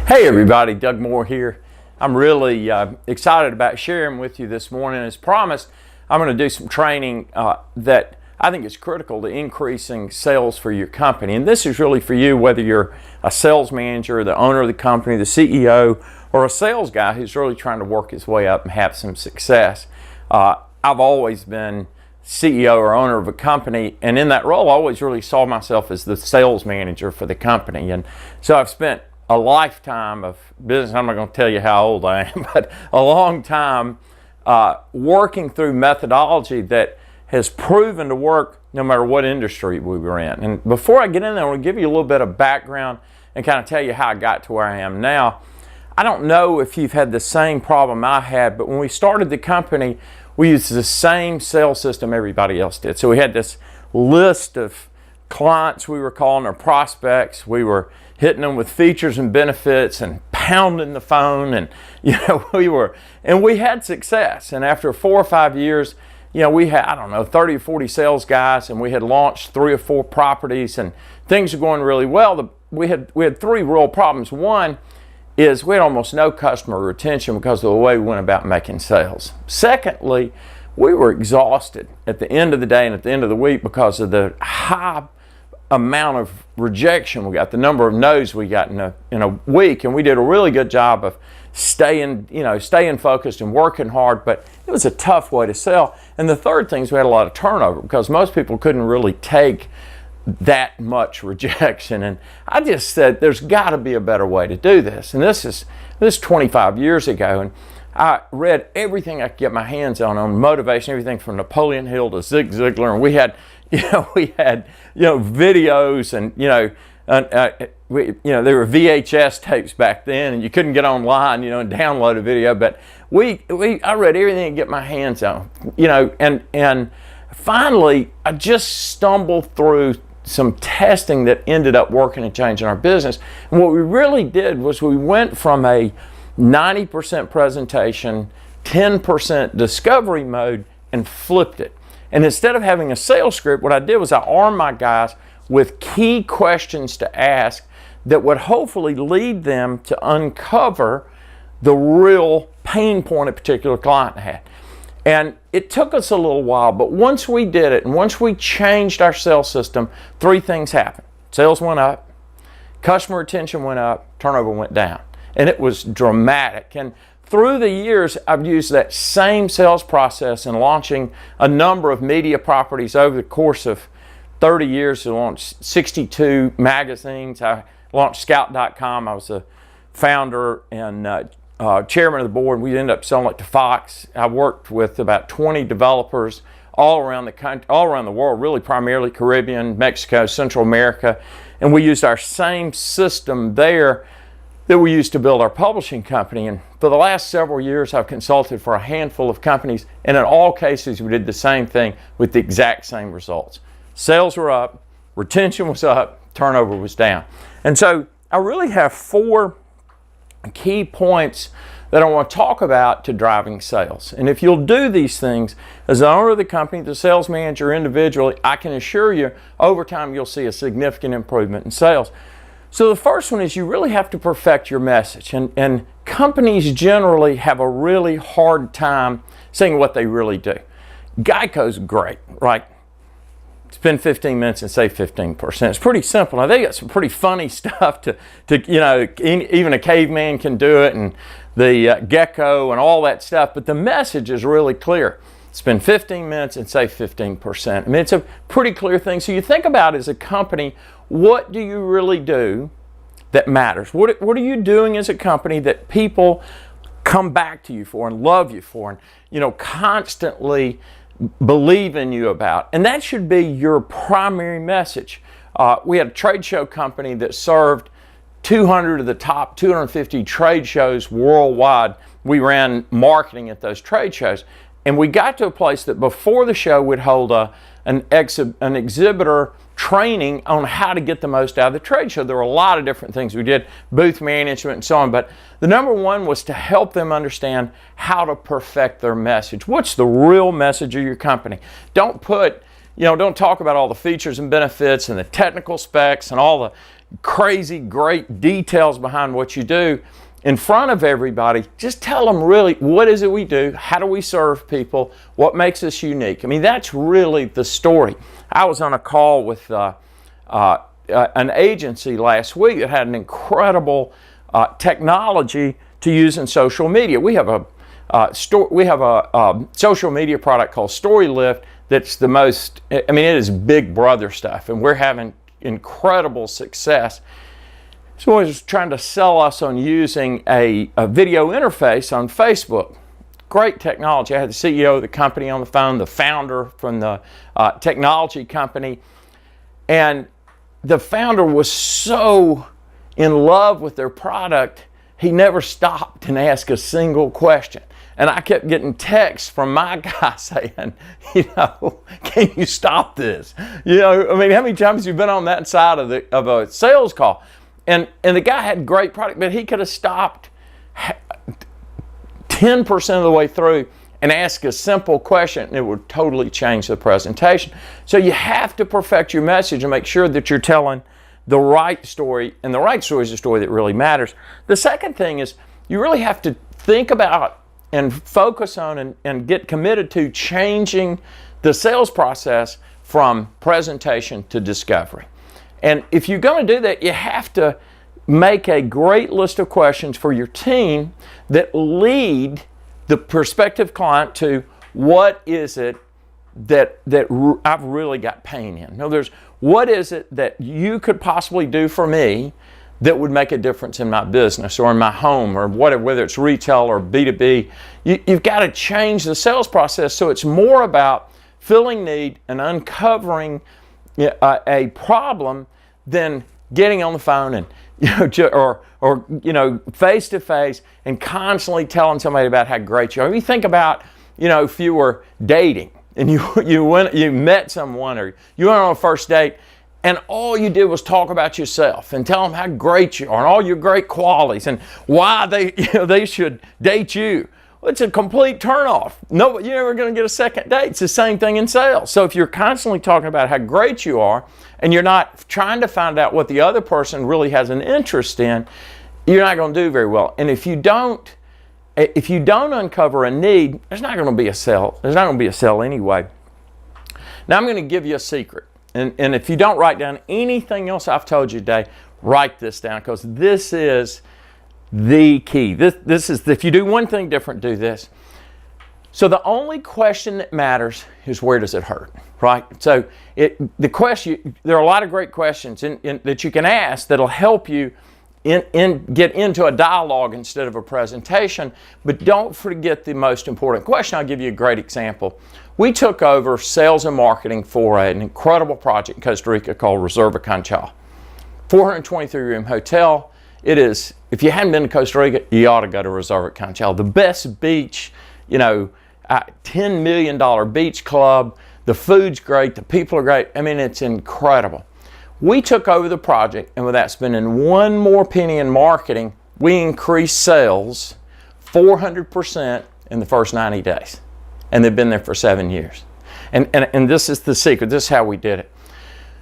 Hey everybody, Doug Moore here. I'm really excited about sharing with you this morning. As promised, I'm going to do some training that I think is critical to increasing sales for your company. And this is really for you, whether you're a sales manager, the owner of the company, the CEO, or a sales guy who's really trying to work his way up and have some success. I've always been CEO or owner of a company, and in that role I always really saw myself as the sales manager for the company. And so I've spent a lifetime of business. I'm not going to tell you how old I am, but a long time working through methodology that has proven to work no matter what industry we were in. And before I get in there, I want to give you a little bit of background and kind of tell you how I got to where I am now. I don't know if you've had the same problem I had, but when we started the company, we used the same sales system everybody else did. So we had this list of clients we were calling, our prospects. We were hitting them with features and benefits and pounding the phone, and we had success. And after 4 or 5 years, we had, 30 or 40 sales guys, and we had launched 3 or 4 properties, and things were going really well. We had 3 real problems. One is we had almost no customer retention because of the way we went about making sales. Secondly, we were exhausted at the end of the day and at the end of the week because of the high amount of rejection we got, the number of no's we got in a week. And we did a really good job of staying focused and working hard, but it was a tough way to sell. And the third thing is we had a lot of turnover because most people couldn't really take that much rejection. And I just said, there's got to be a better way to do this. And this is 25 years ago. And I read everything I could get my hands on motivation, everything from Napoleon Hill to Zig Ziglar. And we had videos, and there were VHS tapes back then, and you couldn't get online, and download a video. But I read everything I could get my hands on, and finally I just stumbled through some testing that ended up working and changing our business. And what we really did was we went from a 90% presentation, 10% discovery mode, and flipped it. And instead of having a sales script, what I did was I armed my guys with key questions to ask that would hopefully lead them to uncover the real pain point a particular client had. And it took us a little while, but once we did it and once we changed our sales system, 3 things happened. Sales went up, customer retention went up, turnover went down. And it was dramatic. And through the years, I've used that same sales process in launching a number of media properties over the course of 30 years. I launched 62 magazines. I launched Scout.com. I was the founder and chairman of the board. We ended up selling it to Fox. I worked with about 20 developers all around the country, all around the world, really primarily Caribbean, Mexico, Central America. And we used our same system there that we used to build our publishing company. And for the last several years, I've consulted for a handful of companies, and in all cases, we did the same thing with the exact same results. Sales were up, retention was up, turnover was down. And so I really have 4 key points that I want to talk about to driving sales. And if you'll do these things as the owner of the company, the sales manager individually, I can assure you over time you'll see a significant improvement in sales. So the first one is you really have to perfect your message. And companies generally have a really hard time saying what they really do. Geico's great, right? Spend 15 minutes and save 15%. It's pretty simple. Now they got some pretty funny stuff to even a caveman can do it, and the gecko and all that stuff, but the message is really clear. Spend 15 minutes and save 15%. I mean, it's a pretty clear thing. So you think about as a company, what do you really do that matters? What are you doing as a company that people come back to you for and love you for and constantly believe in you about? And that should be your primary message. We had a trade show company that served 200 of the top 250 trade shows worldwide. We ran marketing at those trade shows. And we got to a place that before the show we'd hold an exhibitor training on how to get the most out of the trade show. There were a lot of different things we did, booth management and so on, but the number one was to help them understand how to perfect their message. What's the real message of your company? Don't put don't talk about all the features and benefits and the technical specs and all the crazy great details behind what you do in front of everybody. Just tell them really, what is it we do? How do we serve people? What makes us unique? I mean, that's really the story. I was on a call with an agency last week that had an incredible technology to use in social media. We have a social media product called StoryLift that's the most, I mean, it is big brother stuff, and we're having incredible success. So I was trying to sell us on using a video interface on Facebook. Great technology. I had the CEO of the company on the phone, the founder from the technology company, and the founder was so in love with their product, he never stopped and asked a single question. And I kept getting texts from my guy saying, can you stop this? I mean, how many times have you been on that side of a sales call? And the guy had great product, but he could have stopped 10% of the way through and asked a simple question, and it would totally change the presentation. So you have to perfect your message and make sure that you're telling the right story, and the right story is the story that really matters. The second thing is you really have to think about and focus on and get committed to changing the sales process from presentation to discovery. And if you're going to do that, you have to make a great list of questions for your team that lead the prospective client to what is it that I've really got pain in. In other words, what is it that you could possibly do for me that would make a difference in my business or in my home or whatever, whether it's retail or B2B. You've got to change the sales process so it's more about filling need and uncovering a problem than getting on the phone and face to face and constantly telling somebody about how great you are. If you think about if you were dating and you met someone or you went on a first date and all you did was talk about yourself and tell them how great you are and all your great qualities and why they should date you. Well, it's a complete turnoff. No, you're never going to get a second date. It's the same thing in sales. So if you're constantly talking about how great you are and you're not trying to find out what the other person really has an interest in, you're not going to do very well. And if you don't uncover a need, there's not going to be a sale. There's not going to be a sale anyway. Now I'm going to give you a secret. And if you don't write down anything else I've told you today, write this down, because this is the key. This is, if you do one thing different, do this. So the only question that matters is, where does it hurt, right? So the question, there are a lot of great questions that you can ask that'll help you get into a dialogue instead of a presentation, but don't forget the most important question. I'll give you a great example. We took over sales and marketing for an incredible project in Costa Rica called Reserva Conchal. 423-room hotel. It is, if you hadn't been to Costa Rica, you ought to go to Reserva Conchal. The best beach, $10 million beach club. The food's great, the people are great. I mean, it's incredible. We took over the project, and without spending one more penny in marketing, we increased sales 400% in the first 90 days. And they've been there for 7 years. And this is the secret. This is how we did it.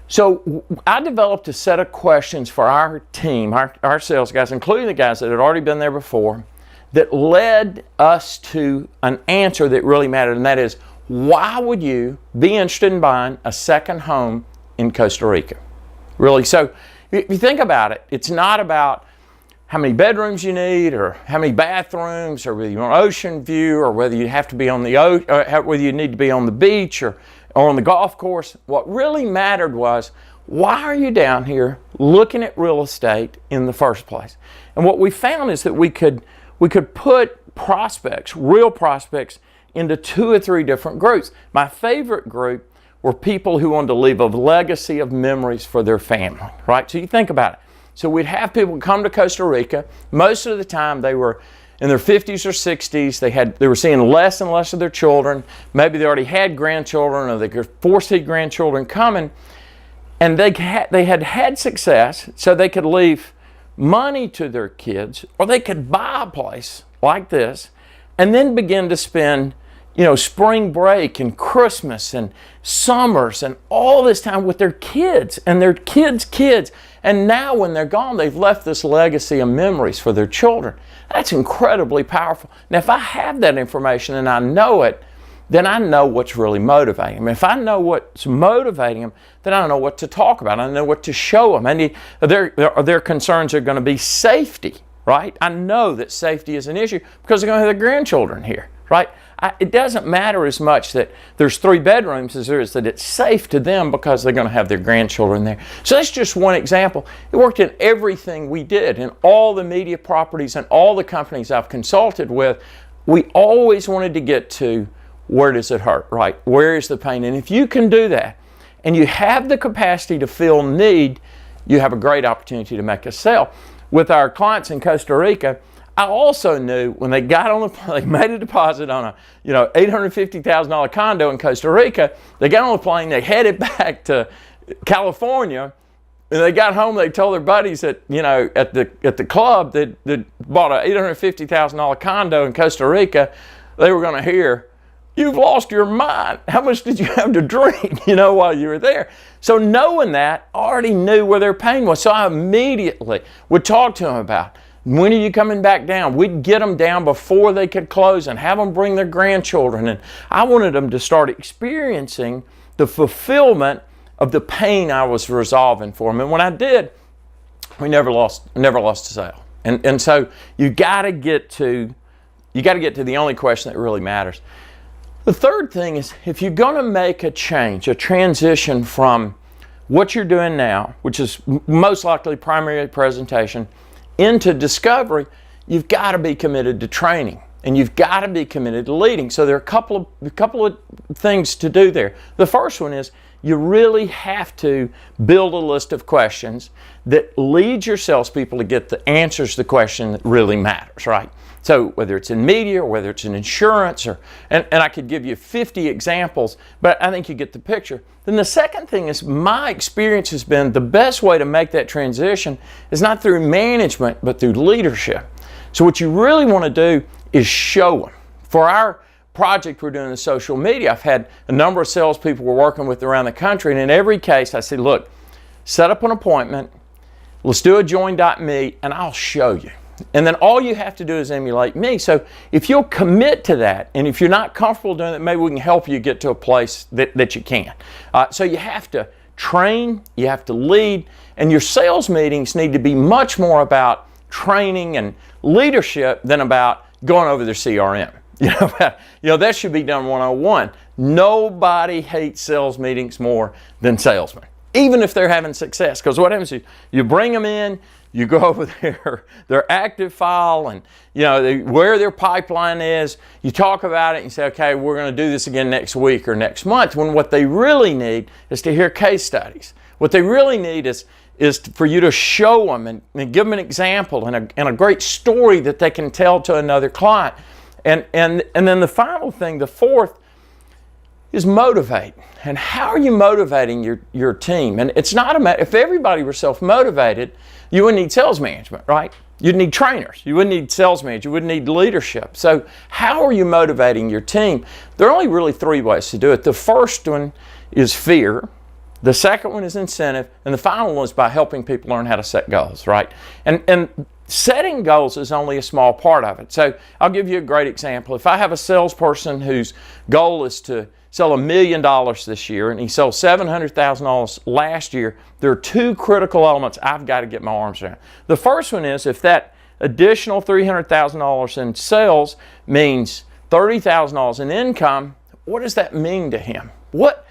So I developed a set of questions for our team, our sales guys, including the guys that had already been there before, that led us to an answer that really mattered, and that is, why would you be interested in buying a second home in Costa Rica? Really, so if you think about it, it's not about how many bedrooms you need or how many bathrooms or whether you want ocean view or whether you have to be on the whether you need to be on the beach or on the golf course. What really mattered was, why are you down here looking at real estate in the first place? And what we found is that we could put prospects, real prospects, into 2 or 3 different groups. My favorite group were people who wanted to leave a legacy of memories for their family, right? So you think about it. So we'd have people come to Costa Rica. Most of the time they were in their 50s or 60s. They were seeing less and less of their children. Maybe they already had grandchildren, or they could foresee grandchildren coming. And they had success, so they could leave money to their kids, or they could buy a place like this and then begin to spend spring break and Christmas and summers and all this time with their kids and their kids. And now when they're gone, they've left this legacy of memories for their children. That's incredibly powerful. Now, if I have that information and I know it, then I know what's really motivating them. If I know what's motivating them, then I know what to talk about. I know what to show them. Their concerns are going to be safety, right? I know that safety is an issue because they're going to have their grandchildren here, right? It doesn't matter as much that there's 3 bedrooms as there is that it's safe to them because they're going to have their grandchildren there. So that's just one example. It worked in everything we did, in all the media properties and all the companies I've consulted with. We always wanted to get to, where does it hurt, right? Where is the pain? And if you can do that, and you have the capacity to feel need, you have a great opportunity to make a sale. With our clients in Costa Rica, I also knew when they got on they made a deposit on a $850,000 condo in Costa Rica. They got on the plane, they headed back to California, and they got home. They told their buddies that at the club that bought an $850,000 condo in Costa Rica. They were going to hear, "You've lost your mind. How much did you have to drink, while you were there?" So knowing that, I already knew where their pain was. So I immediately would talk to them about, when are you coming back down? We'd get them down before they could close and have them bring their grandchildren. And I wanted them to start experiencing the fulfillment of the pain I was resolving for them. And when I did, we never lost a sale. And so you got to get to the only question that really matters. The third thing is, if you're going to make a change, a transition from what you're doing now, which is most likely primary presentation, into discovery, you've got to be committed to training, and you've got to be committed to leading. So there are a couple of things to do there. The first one is, you really have to build a list of questions that leads your salespeople to get the answers to the question that really matters, right? So whether it's in media or whether it's in insurance, and I could give you 50 examples, but I think you get the picture. Then the second thing is, my experience has been the best way to make that transition is not through management, but through leadership. So what you really want to do is show them. For our project we're doing in social media, I've had a number of salespeople we're working with around the country, and in every case I say, look, set up an appointment, let's do a join.me, and I'll show you. And then all you have to do is emulate me. So if you'll commit to that, and if you're not comfortable doing it, maybe we can help you get to a place that you can. So you have to train, you have to lead, and your sales meetings need to be much more about training and leadership than about going over their CRM. That should be done 101. Nobody hates sales meetings more than salesmen, even if they're having success. Because what happens is you bring them in, you go over their active file and where their pipeline is. You talk about it and you say, okay, we're going to do this again next week or next month. When what they really need is to hear case studies. What they really need is for you to show them and give them an example and a great story that they can tell to another client. And then the final thing, the fourth, is motivate. And how are you motivating your team? And it's not a matter, if everybody were self-motivated, you wouldn't need sales management, right? You'd need trainers. You wouldn't need sales managers. You wouldn't need leadership. So how are you motivating your team? There are only really 3 ways to do it. The first one is fear. The second one is incentive. And the final one is by helping people learn how to set goals, right? And setting goals is only a small part of it. So I'll give you a great example. If I have a salesperson whose goal is to sell $1 million this year, and he sold $700,000 last year, there are 2 critical elements I've got to get my arms around. The first one is, if that additional $300,000 in sales means $30,000 in income, what does that mean to him? What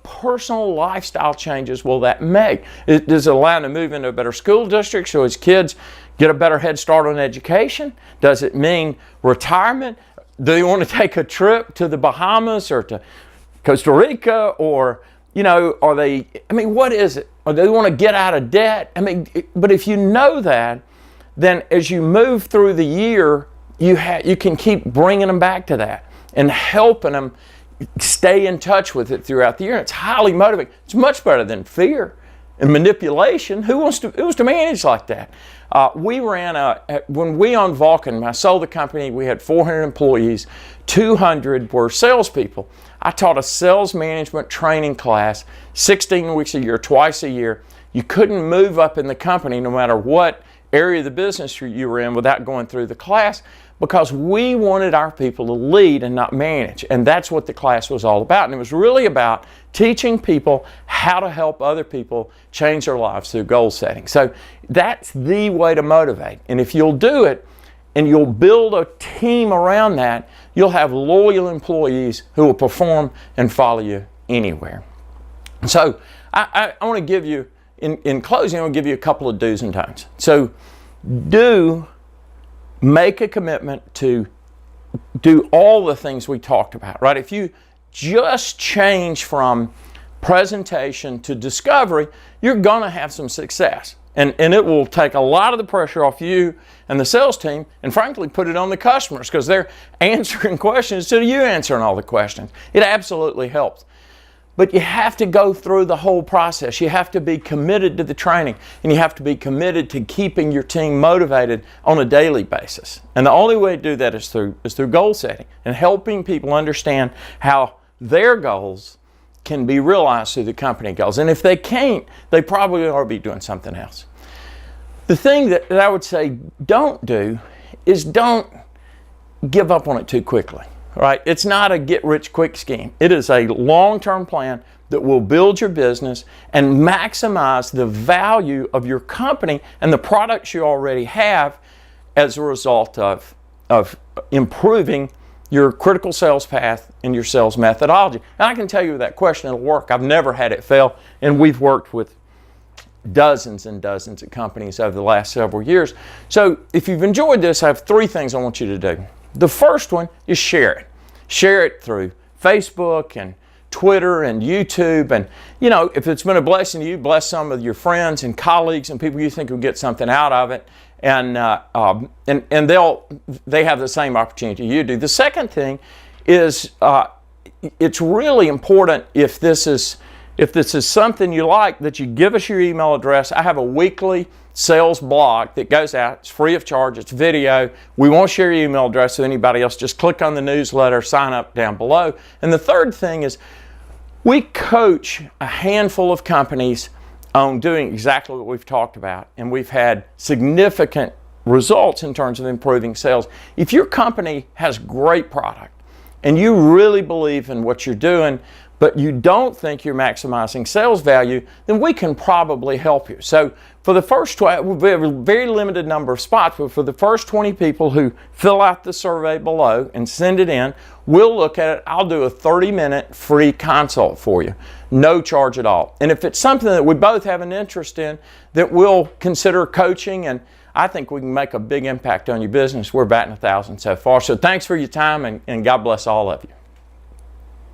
personal lifestyle changes will that make? Does it allow him to move into a better school district so his kids get a better head start on education? Does it mean retirement? Do they want to take a trip to the Bahamas or to Costa Rica, or what is it? Or do they want to get out of debt? But if you know that, then as you move through the year, you can keep bringing them back to that and helping them stay in touch with it throughout the year. It's highly motivating. It's much better than fear. And manipulation, who wants to manage like that? When we owned Vulcan, I sold the company, we had 400 employees, 200 were salespeople. I taught a sales management training class 16 weeks a year, twice a year. You couldn't move up in the company no matter what area of the business you were in without going through the class, because we wanted our people to lead and not manage. And that's what the class was all about. And it was really about teaching people how to help other people change their lives through goal setting. So that's the way to motivate. And if you'll do it and you'll build a team around that, you'll have loyal employees who will perform and follow you anywhere. So I want to give you, in closing, I want to give you a couple of do's and don'ts. So make a commitment to do all the things we talked about, right? If you just change from presentation to discovery, you're going to have some success. And it will take a lot of the pressure off you and the sales team, and frankly put it on the customers, because they're answering questions instead of you answering all the questions. It absolutely helps. But you have to go through the whole process. You have to be committed to the training, and you have to be committed to keeping your team motivated on a daily basis. And the only way to do that is through goal setting and helping people understand how their goals can be realized through the company goals. And if they can't, they probably ought to be doing something else. The thing that I would say don't do is don't give up on it too quickly. Right? It's not a get-rich-quick scheme. It is a long-term plan that will build your business and maximize the value of your company and the products you already have as a result of improving your critical sales path and your sales methodology. And I can tell you with that question, it'll work. I've never had it fail, and we've worked with dozens and dozens of companies over the last several years. So if you've enjoyed this, I have 3 things I want you to do. The first one is share it. Share it through Facebook and Twitter and YouTube. And, you know, if it's been a blessing to you, bless some of your friends and colleagues and people you think will get something out of it. And they have the same opportunity you do. The second thing is it's really important, if this is something you like, that you give us your email address. I have a weekly sales blog that goes out. It's free of charge. It's video. We won't share your email address with anybody else. Just click on the newsletter, sign up down below. And the third thing is we coach a handful of companies on doing exactly what we've talked about, and we've had significant results in terms of improving sales. If your company has great product and you really believe in what you're doing, but you don't think you're maximizing sales value, then we can probably help you. So for the first, we have a very limited number of spots, but for the first 20 people who fill out the survey below and send it in, we'll look at it. I'll do a 30-minute free consult for you, no charge at all. And if it's something that we both have an interest in, that we'll consider coaching, and I think we can make a big impact on your business. We're batting 1,000 so far. So thanks for your time, and God bless all of you.